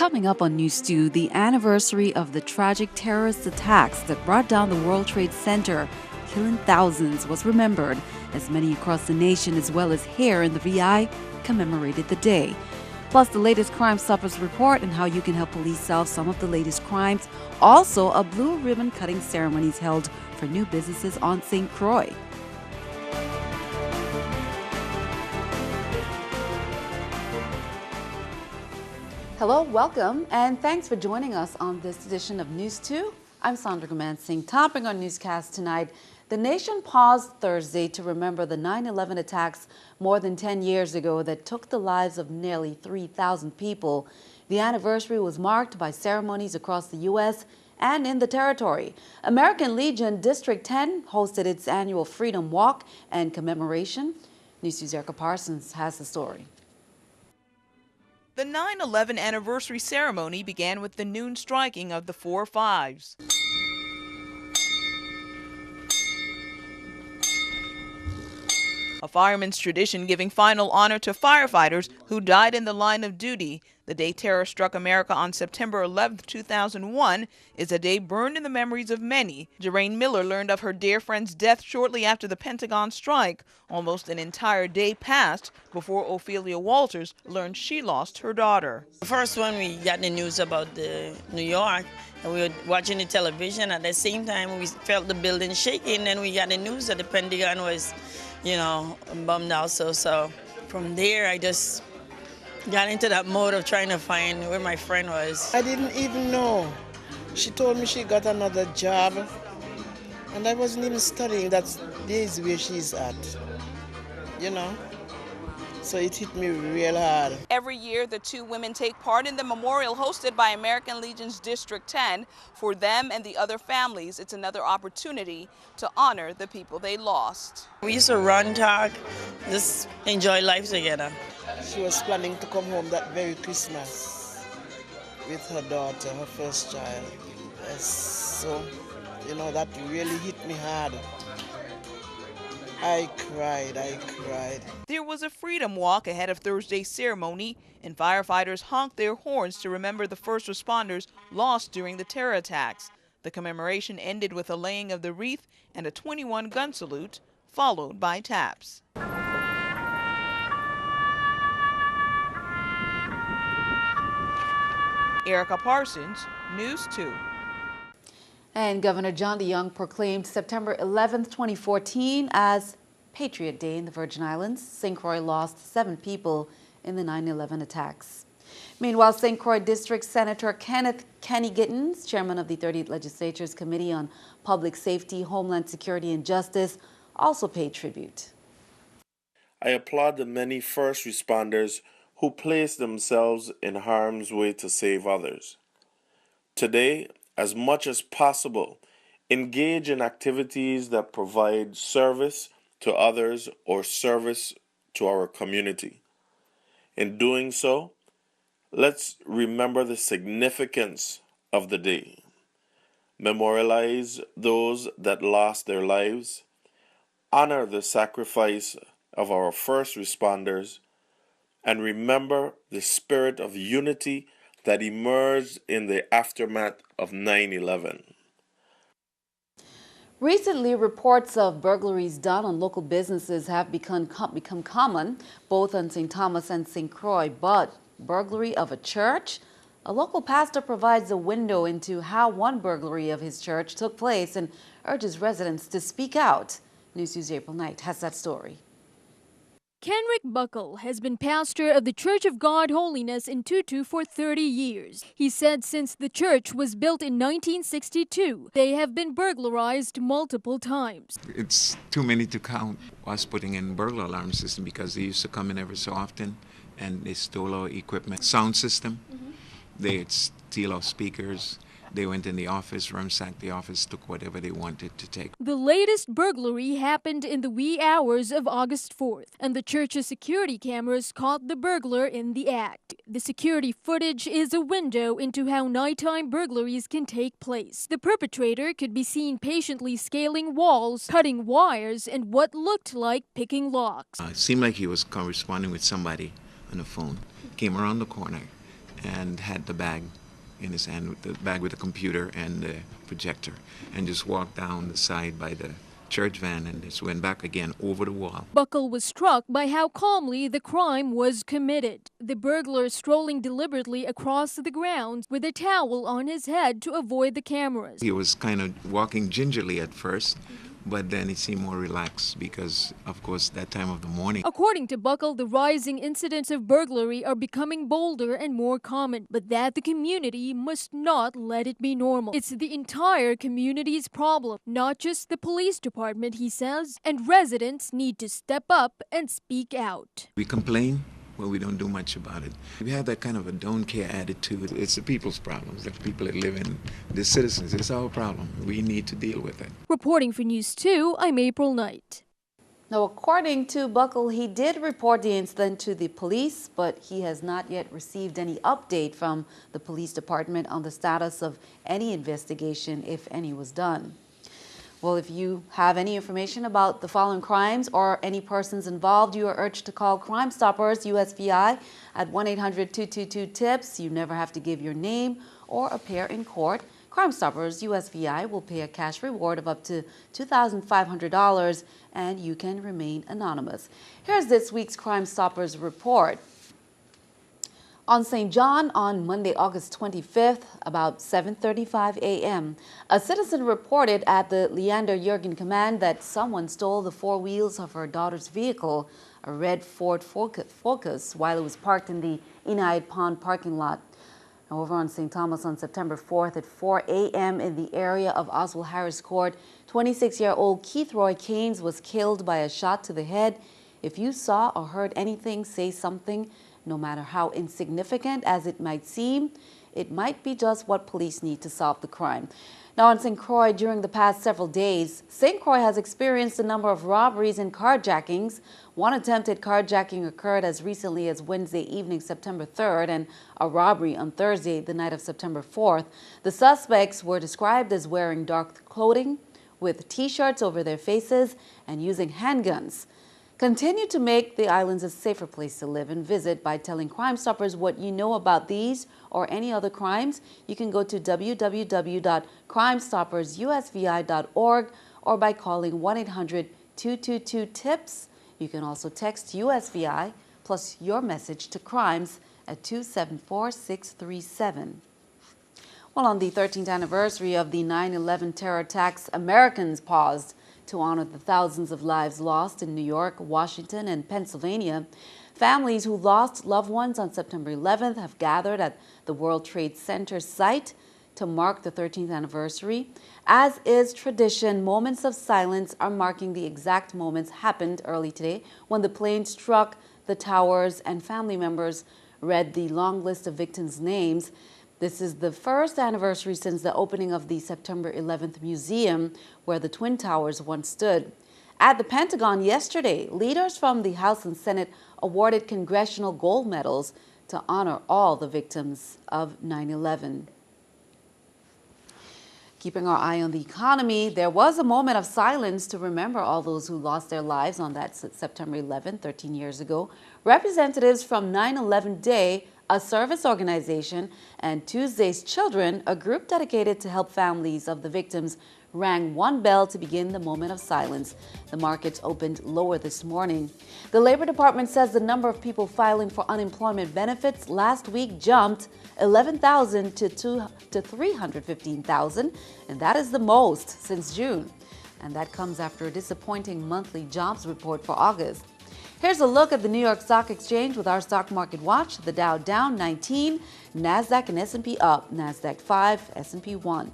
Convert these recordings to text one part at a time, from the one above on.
Coming up on News 2, the anniversary of the tragic terrorist attacks that brought down the World Trade Center, killing thousands, was remembered as many across the nation, as well as here in the VI, commemorated the day. Plus, the latest Crimestoppers report and how you can help police solve some of the latest crimes. Also, a blue ribbon cutting ceremony is held for new businesses on St. Croix. Hello, welcome, and thanks for joining us on this edition of News 2. I'm Sandra Gamansingh. Topping our newscast tonight, the nation paused Thursday to remember the 9/11 attacks more than 10 years ago that took the lives of nearly 3,000 people. The anniversary was marked by ceremonies across the U.S. and in the territory. American Legion District 10 hosted its annual Freedom Walk and commemoration. News 2's Erica Parsons has the story. The 9/11 anniversary ceremony began with the noon striking of the 4 5s. A fireman's tradition giving final honor to firefighters who died in the line of duty. The day terror struck America on September 11, 2001 is a day burned in the memories of many. Jeraine Miller learned of her dear friend's death shortly after the Pentagon strike. Almost an entire day passed before Ophelia Walters learned she lost her daughter. The first one, we got the news about the New York, and we were watching the television. At the same time, we felt the building shaking, and we got the news that the Pentagon was, bombed also. So from there, I just got into that mode of trying to find where my friend was. I didn't even know. She told me she got another job, and I wasn't even studying. That's days where she's at, So it hit me real hard. Every year, the two women take part in the memorial hosted by American Legion's District 10. For them and the other families, it's another opportunity to honor the people they lost. We used to run, talk, just enjoy life together. She was planning to come home that very Christmas with her daughter, her first child. Yes, so, that really hit me hard. I cried. There was a freedom walk ahead of Thursday's ceremony, and firefighters honked their horns to remember the first responders lost during the terror attacks. The commemoration ended with a laying of the wreath and a 21-gun salute, followed by taps. Erica Parsons, News 2. And Governor John DeYoung proclaimed September 11, 2014 as Patriot Day in the Virgin Islands. St. Croix lost 7 people in the 9/11 attacks. Meanwhile, St. Croix District Senator Kenny Gittens, chairman of the 30th Legislature's Committee on Public Safety, Homeland Security and Justice, also paid tribute. I applaud the many first responders who place themselves in harm's way to save others. Today, as much as possible, engage in activities that provide service to others or service to our community. In doing so, let's remember the significance of the day. Memorialize those that lost their lives, honor the sacrifice of our first responders, and remember the spirit of unity that emerged in the aftermath of 9/11. Recently, reports of burglaries done on local businesses have become common, both on St. Thomas and St. Croix. But burglary of a church? A local pastor provides a window into how one burglary of his church took place and urges residents to speak out. News 2's April Knight has that story. Kenrick Buckle has been pastor of the Church of God Holiness in Tutu for 30 years. He said since the church was built in 1962, they have been burglarized multiple times. It's too many to count. I was putting in burglar alarm system because they used to come in every so often and they stole our equipment. Sound system, they'd steal our speakers. They went in the office, ransacked the office, took whatever they wanted to take. The latest burglary happened in the wee hours of August 4th, and the church's security cameras caught the burglar in the act. The security footage is a window into how nighttime burglaries can take place. The perpetrator could be seen patiently scaling walls, cutting wires, and what looked like picking locks. It seemed like he was corresponding with somebody on the phone. Came around the corner and had the bag in his hand, the bag with the computer and the projector, and just walked down the side by the church van and just went back again over the wall. Buckle was struck by how calmly the crime was committed. The burglar strolling deliberately across the grounds with a towel on his head to avoid the cameras. He was kind of walking gingerly at first, but then he seemed more relaxed because, of course, that time of the morning. According to Buckle, the rising incidents of burglary are becoming bolder and more common, but that the community must not let it be normal. It's the entire community's problem, not just the police department, he says, and residents need to step up and speak out. We complain, but we don't do much about it. We have that kind of a don't care attitude. It's the people's problems, the people that live in, the citizens. It's our problem. We need to deal with it. Reporting for News 2, I'm April Knight. Now, according to Buckle, he did report the incident to the police, but he has not yet received any update from the police department on the status of any investigation, if any was done. Well, if you have any information about the following crimes or any persons involved, you are urged to call Crimestoppers USVI at 1-800-222-TIPS. You never have to give your name or appear in court. Crimestoppers USVI will pay a cash reward of up to $2,500, and you can remain anonymous. Here's this week's Crimestoppers report. On St. John on Monday, August 25th, about 7:35 a.m., a citizen reported at the Leander Jurgen Command that someone stole the four wheels of her daughter's vehicle, a red Ford Focus, while it was parked in the Enaid Pond parking lot. Over on St. Thomas on September 4th at 4 a.m. in the area of Oswald Harris Court, 26-year-old Keith Roy Keynes was killed by a shot to the head. If you saw or heard anything, say something. No matter how insignificant as it might seem, it might be just what police need to solve the crime. Now, in St. Croix, during the past several days, St. Croix has experienced a number of robberies and carjackings. One attempted carjacking occurred as recently as Wednesday evening, September 3rd, and a robbery on Thursday, the night of September 4th. The suspects were described as wearing dark clothing with T-shirts over their faces and using handguns. Continue to make the islands a safer place to live and visit by telling Crimestoppers what you know about these or any other crimes. You can go to www.crimestoppersusvi.org or by calling 1-800-222-TIPS. You can also text USVI plus your message to crimes at 274-637. Well, on the 13th anniversary of the 9/11 terror attacks, Americans paused to honor the thousands of lives lost in New York, Washington, and Pennsylvania. Families who lost loved ones on September 11th have gathered at the World Trade Center site to mark the 13th anniversary. As is tradition, moments of silence are marking the exact moments happened early today when the plane struck the towers and family members read the long list of victims' names. This is the first anniversary since the opening of the September 11th museum, where the Twin Towers once stood. At the Pentagon yesterday, leaders from the House and Senate awarded congressional gold medals to honor all the victims of 9/11. Keeping our eye on the economy, there was a moment of silence to remember all those who lost their lives on that September 11th, 13 years ago. Representatives from 9/11 Day, a service organization, and Tuesday's Children, a group dedicated to help families of the victims, rang one bell to begin the moment of silence. The markets opened lower this morning. The Labor Department says the number of people filing for unemployment benefits last week jumped 11,000 to 315,000, and that is the most since June. And that comes after a disappointing monthly jobs report for August. Here's a look at the New York Stock Exchange with our stock market watch. The Dow down 19, NASDAQ and S&P up, NASDAQ 5, S&P 1.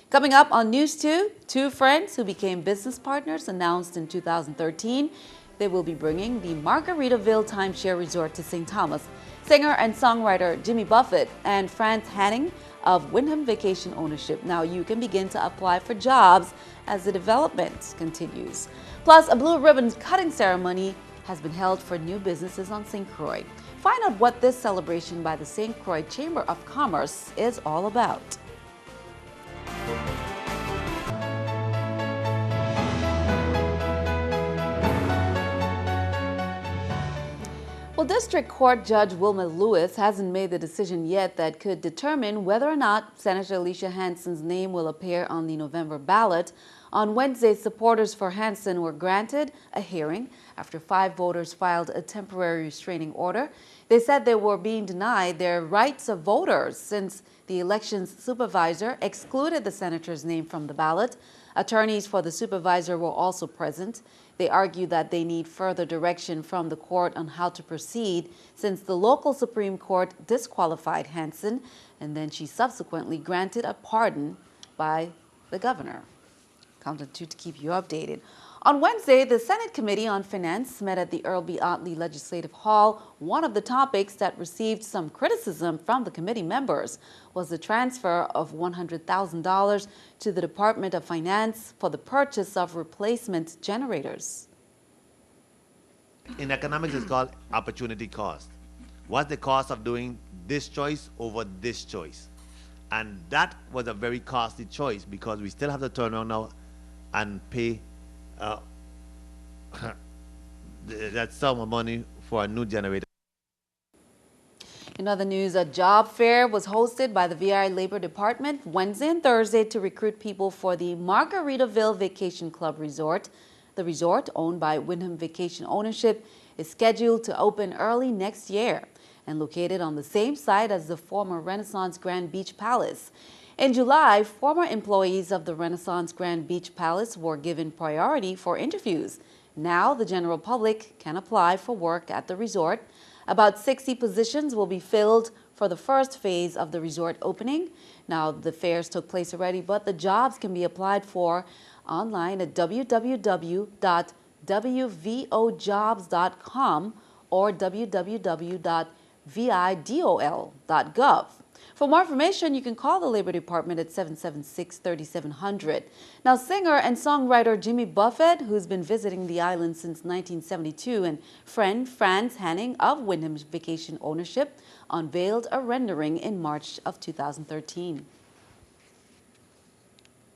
Coming up on News 2, two friends who became business partners announced in 2013. They will be bringing the Margaritaville timeshare resort to St. Thomas. Singer and songwriter Jimmy Buffett and Franz Hanning of Wyndham Vacation Ownership. Now you can begin to apply for jobs as the development continues. Plus, a blue ribbon cutting ceremony has been held for new businesses on St. Croix. Find out what this celebration by the St. Croix Chamber of Commerce is all about. Well, District Court Judge Wilma Lewis hasn't made the decision yet that could determine whether or not Senator Alicia Hansen's name will appear on the November ballot. On Wednesday, supporters for Hansen were granted a hearing after 5 voters filed a temporary restraining order. They said they were being denied their rights of voters since the election's supervisor excluded the senator's name from the ballot. Attorneys for the supervisor were also present. They argued that they need further direction from the court on how to proceed since the local Supreme Court disqualified Hansen, and then she subsequently granted a pardon by the governor. Count to keep you updated. On Wednesday, the Senate Committee on Finance met at the Earl B. Otley Legislative Hall. One of the topics that received some criticism from the committee members was the transfer of $100,000 to the Department of Finance for the purchase of replacement generators. In economics, it's called opportunity cost. What's the cost of doing this choice over this choice? And that was a very costly choice because we still have to turn around now and pay that sum of money for a new generator. In other news, a job fair was hosted by the VI Labor Department Wednesday and Thursday to recruit people for the Margaritaville Vacation Club Resort. The resort, owned by Wyndham Vacation Ownership, is scheduled to open early next year and located on the same site as the former Renaissance Grand Beach Palace. In July, former employees of the Renaissance Grand Beach Palace were given priority for interviews. Now the general public can apply for work at the resort. About 60 positions will be filled for the first phase of the resort opening. Now the fairs took place already, but the jobs can be applied for online at www.wvojobs.com or www.vidol.gov. For more information, you can call the Labor Department at 776-3700. Now, singer and songwriter Jimmy Buffett, who's been visiting the island since 1972, and friend Franz Hanning of Wyndham Vacation Ownership unveiled a rendering in March of 2013.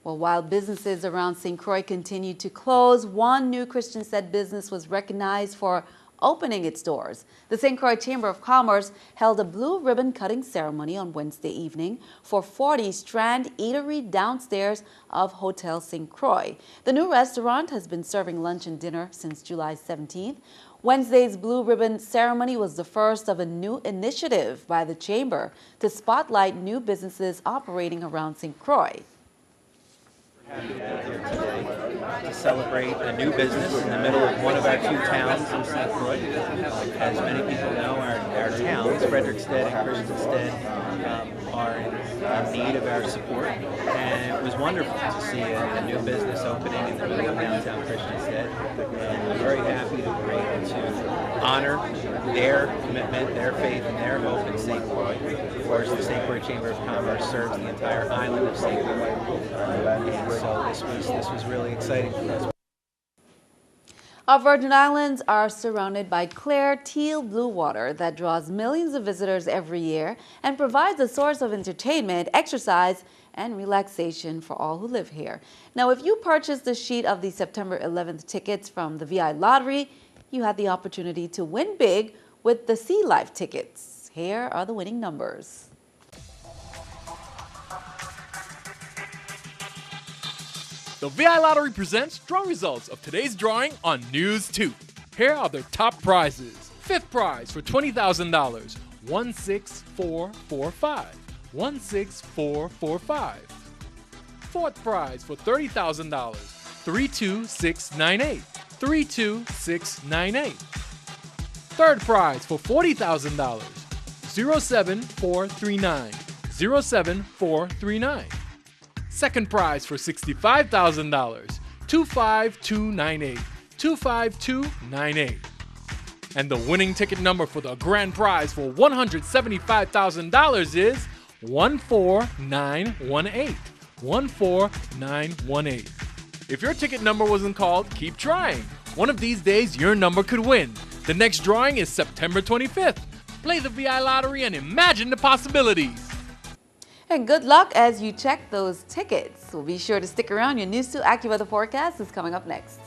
Well, while businesses around St. Croix continue to close, one new Christian-led business was recognized for opening its doors. The St. Croix Chamber of Commerce held a blue ribbon cutting ceremony on Wednesday evening for 40 Strand Eatery downstairs of Hotel St. Croix. The new restaurant has been serving lunch and dinner since July 17th. Wednesday's blue ribbon ceremony was the first of a new initiative by the Chamber to spotlight new businesses operating around St. Croix. Happy to be here today to celebrate a new business in the middle of one of our 2 towns in St. Croix. As many people know, our towns, Frederickstead and Christiansted, are in need of our support, and it was wonderful to see a new business opening in the middle of downtown Christiansted. I'm very happy that we're able to honor their commitment, their faith, and their hope in St. Croix. Of course, the St. Croix Chamber of Commerce serves the entire island of St. Croix, and so this was really exciting for us. Our Virgin Islands are surrounded by clear teal blue water that draws millions of visitors every year and provides a source of entertainment, exercise, and relaxation for all who live here. Now, if you purchased a sheet of the September 11th tickets from the VI Lottery, you had the opportunity to win big with the Sea Life tickets. Here are the winning numbers. The VI Lottery presents drawing results of today's drawing on NEWS2. Here are the top prizes. Fifth prize for $20,000, 16445. 16445. Fourth prize for $30,000, 32698. 32698. Third prize for $40,000, 07439. 07439. Second prize for $65,000, 25298. 25298. And the winning ticket number for the grand prize for $175,000 is 14918. 14918. If your ticket number wasn't called, keep trying. One of these days, your number could win. The next drawing is September 25th. Play the VI Lottery and imagine the possibilities. And good luck as you check those tickets. We'll be sure to stick around. Your News 2 AccuWeather forecast is coming up next.